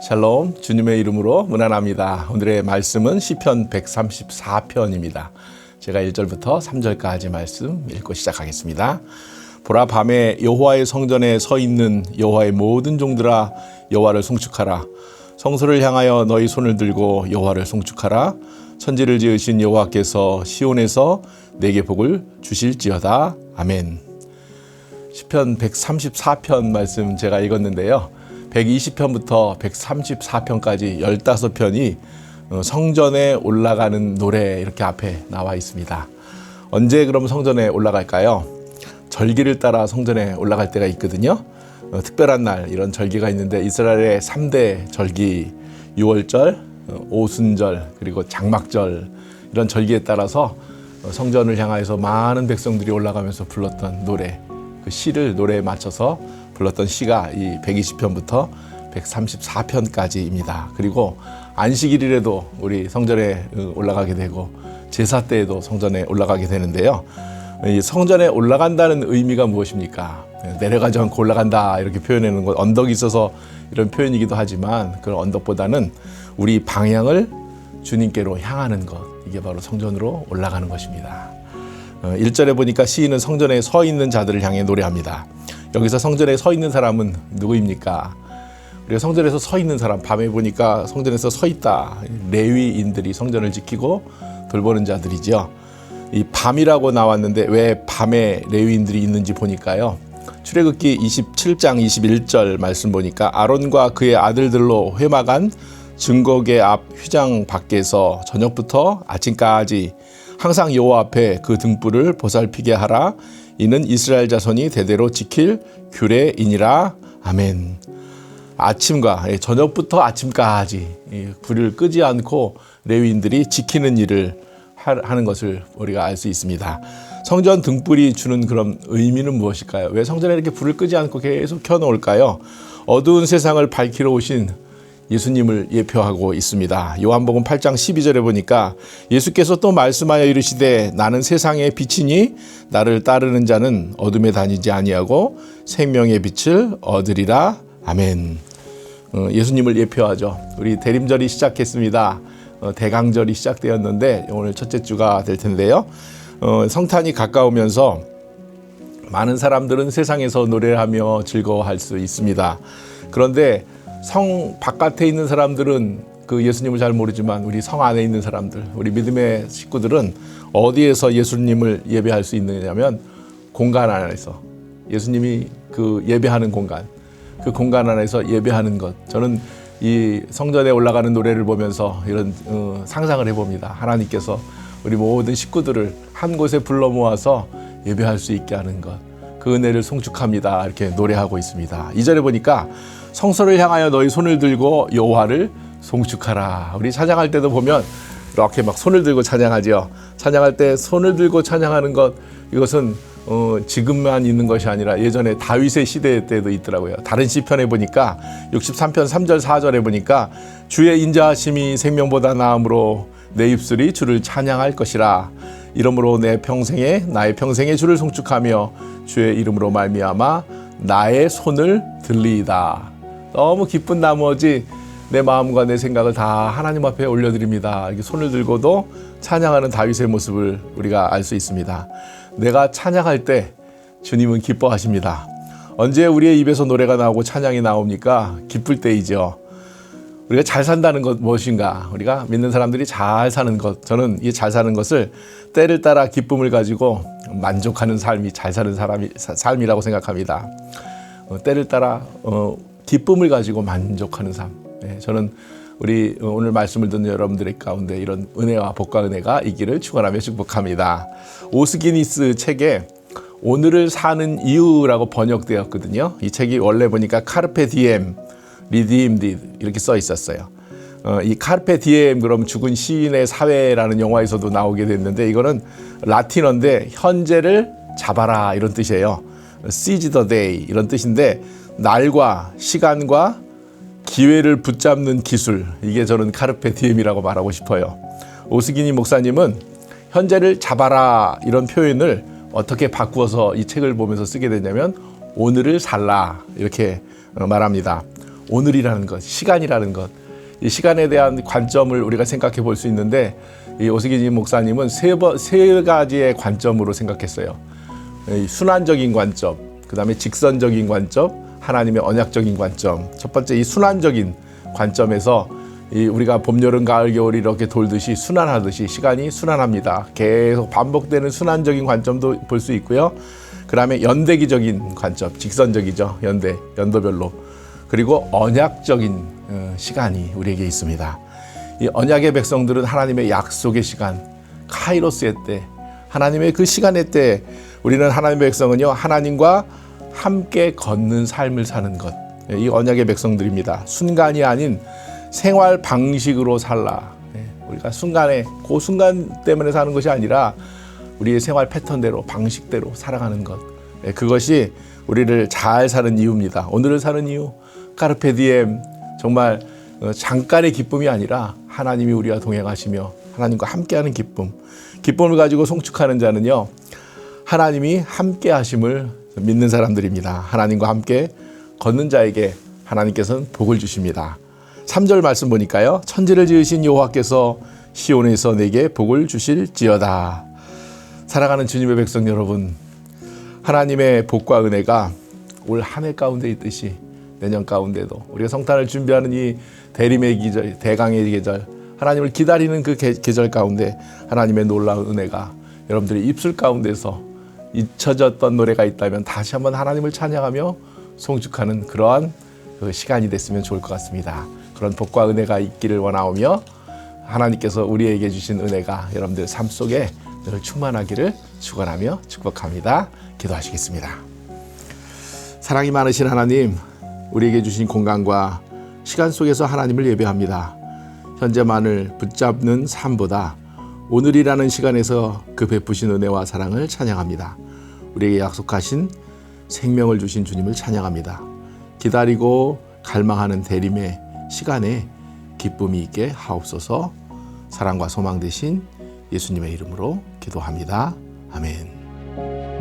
샬롬, 주님의 이름으로 문안합니다. 오늘의 말씀은 시편 134편입니다. 제가 1절부터 3절까지 말씀 읽고 시작하겠습니다. 보라, 밤에 여호와의 성전에 서 있는 여호와의 모든 종들아, 여호와를 송축하라. 성소를 향하여 너희 손을 들고 여호와를 송축하라. 천지를 지으신 여호와께서 시온에서 내게 복을 주실지어다. 아멘. 시편 134편 말씀 제가 읽었는데요. 120편부터 134편까지 15편이 성전에 올라가는 노래 이렇게 앞에 나와 있습니다. 언제 그럼 성전에 올라갈까요? 절기를 따라 성전에 올라갈 때가 있거든요. 특별한 날, 이런 절기가 있는데 이스라엘의 3대 절기, 유월절, 오순절, 그리고 장막절, 이런 절기에 따라서 성전을 향하여서 많은 백성들이 올라가면서 불렀던 노래, 그 시를 노래에 맞춰서 불렀던 시가 이 120편부터 134편까지입니다. 그리고 안식일에도 우리 성전에 올라가게 되고 제사 때에도 성전에 올라가게 되는데요. 이 성전에 올라간다는 의미가 무엇입니까? 내려가지 않고 올라간다 이렇게 표현하는 것, 언덕이 있어서 이런 표현이기도 하지만 그 언덕보다는 우리 방향을 주님께로 향하는 것, 이게 바로 성전으로 올라가는 것입니다. 1절에 보니까 시인은 성전에 서 있는 자들을 향해 노래합니다. 여기서 성전에 서 있는 사람은 누구입니까? 우리가 성전에서 서 있는 사람, 밤에 보니까 성전에서 서 있다. 레위인들이 성전을 지키고 돌보는 자들이죠. 이 밤이라고 나왔는데 왜 밤에 레위인들이 있는지 보니까요. 출애굽기 27장 21절 말씀 보니까 아론과 그의 아들들로 회막한 증거궤 앞 휘장 밖에서 저녁부터 아침까지 항상 여호와 앞에 그 등불을 보살피게 하라. 이는 이스라엘 자손이 대대로 지킬 규례이니라. 아멘. 아침과 저녁부터 아침까지 불을 끄지 않고 레위인들이 지키는 일을 하는 것을 우리가 알 수 있습니다. 성전 등불이 주는 그런 의미는 무엇일까요? 왜 성전에 이렇게 불을 끄지 않고 계속 켜놓을까요? 어두운 세상을 밝히러 오신 예수님을 예표하고 있습니다. 요한복음 8장 12절에 보니까 예수께서 또 말씀하여 이르시되 나는 세상의 빛이니 나를 따르는 자는 어둠에 다니지 아니하고 생명의 빛을 얻으리라. 아멘. 예수님을 예표하죠. 우리 대림절이 시작했습니다. 대강절이 시작되었는데 오늘 첫째 주가 될 텐데요. 성탄이 가까우면서 많은 사람들은 세상에서 노래를 하며 즐거워할 수 있습니다. 그런데 성 바깥에 있는 사람들은 그 예수님을 잘 모르지만 우리 성 안에 있는 사람들, 우리 믿음의 식구들은 어디에서 예수님을 예배할 수 있느냐면 공간 안에서, 예수님이 그 예배하는 공간, 그 공간 안에서 예배하는 것. 저는 이 성전에 올라가는 노래를 보면서 이런 상상을 해봅니다. 하나님께서 우리 모든 식구들을 한 곳에 불러 모아서 예배할 수 있게 하는 것, 그 은혜를 송축합니다. 이렇게 노래하고 있습니다. 2절에 보니까 성소를 향하여 너희 손을 들고 여호와를 송축하라. 우리 찬양할 때도 보면 이렇게 막 손을 들고 찬양하죠. 찬양할 때 손을 들고 찬양하는 것, 이것은 지금만 있는 것이 아니라 예전에 다윗의 시대 때도 있더라고요. 다른 시편에 보니까 63편 3절 4절에 보니까 주의 인자하심이 생명보다 나음으로 내 입술이 주를 찬양할 것이라. 이러므로 나의 평생에 주를 송축하며 주의 이름으로 말미암아 나의 손을 들리이다. 너무 기쁜 나머지 내 마음과 내 생각을 다 하나님 앞에 올려드립니다. 이렇게 손을 들고도 찬양하는 다윗의 모습을 우리가 알 수 있습니다. 내가 찬양할 때 주님은 기뻐하십니다. 언제 우리의 입에서 노래가 나오고 찬양이 나옵니까? 기쁠 때이죠. 우리가 잘 산다는 것 무엇인가? 우리가 믿는 사람들이 잘 사는 것, 저는 이 잘 사는 것을 때를 따라 기쁨을 가지고 만족하는 삶이 잘 사는 삶이라고 생각합니다. 때를 따라 기쁨을 가지고 만족하는 삶. 저는 우리 오늘 말씀을 듣는 여러분들의 가운데 이런 은혜와 복과 은혜가 있기를 축원하며 축복합니다. 오스기니스 책에 오늘을 사는 이유라고 번역되었거든요. 이 책이 원래 보니까 카르페 디엠, 리디임디 이렇게 써 있었어요. 이 카르페 디엠, 그럼 죽은 시인의 사회라는 영화에서도 나오게 됐는데 이거는 라틴어인데 현재를 잡아라 이런 뜻이에요. seize the day 이런 뜻인데 날과 시간과 기회를 붙잡는 기술, 이게 저는 카르페 디엠이라고 말하고 싶어요. 오스기니 목사님은 현재를 잡아라 이런 표현을 어떻게 바꾸어서 이 책을 보면서 쓰게 되냐면 오늘을 살라 이렇게 말합니다. 오늘이라는 것, 시간이라는 것, 이 시간에 대한 관점을 우리가 생각해 볼 수 있는데 이 오스기진 목사님은 세 가지의 관점으로 생각했어요. 이 순환적인 관점, 그 다음에 직선적인 관점, 하나님의 언약적인 관점. 첫 번째 이 순환적인 관점에서 우리가 봄, 여름, 가을, 겨울이 이렇게 돌듯이 순환하듯이 시간이 순환합니다. 계속 반복되는 순환적인 관점도 볼 수 있고요. 그 다음에 연대기적인 관점, 직선적이죠. 연도별로. 그리고 언약적인 시간이 우리에게 있습니다. 이 언약의 백성들은 하나님의 약속의 시간, 카이로스의 때, 하나님의 그 시간의 때 우리는 하나님의 백성은요, 하나님과 함께 걷는 삶을 사는 것. 이 언약의 백성들입니다. 순간이 아닌 생활 방식으로 살라. 우리가 그 순간 때문에 사는 것이 아니라 우리의 생활 패턴대로, 방식대로 살아가는 것. 그것이 우리를 잘 사는 이유입니다. 오늘을 사는 이유, 카르페디엠, 정말 잠깐의 기쁨이 아니라 하나님이 우리와 동행하시며 하나님과 함께하는 기쁨. 기쁨을 가지고 송축하는 자는요, 하나님이 함께 하심을 믿는 사람들입니다. 하나님과 함께 걷는 자에게 하나님께서는 복을 주십니다. 3절 말씀 보니까요, 천지를 지으신 여호와께서 시온에서 내게 복을 주실지어다. 살아가는 주님의 백성 여러분, 하나님의 복과 은혜가 올 한 해 가운데 있듯이 내년 가운데도 우리가 성탄을 준비하는 이 대림의 계절, 대강의 계절, 하나님을 기다리는 그 계절 가운데 하나님의 놀라운 은혜가 여러분들의 입술 가운데서 잊혀졌던 노래가 있다면 다시 한번 하나님을 찬양하며 송축하는 그러한 그 시간이 됐으면 좋을 것 같습니다. 그런 복과 은혜가 있기를 원하오며 하나님께서 우리에게 주신 은혜가 여러분들 삶 속에 늘 충만하기를 축원하며 축복합니다. 기도하시겠습니다. 사랑이 많으신 하나님, 우리에게 주신 공간과 시간 속에서 하나님을 예배합니다. 현재만을 붙잡는 삶보다 오늘이라는 시간에서 그 베푸신 은혜와 사랑을 찬양합니다. 우리에게 약속하신 생명을 주신 주님을 찬양합니다. 기다리고 갈망하는 대림의 시간에 기쁨이 있게 하옵소서. 사랑과 소망 되신 예수님의 이름으로 기도합니다. 아멘.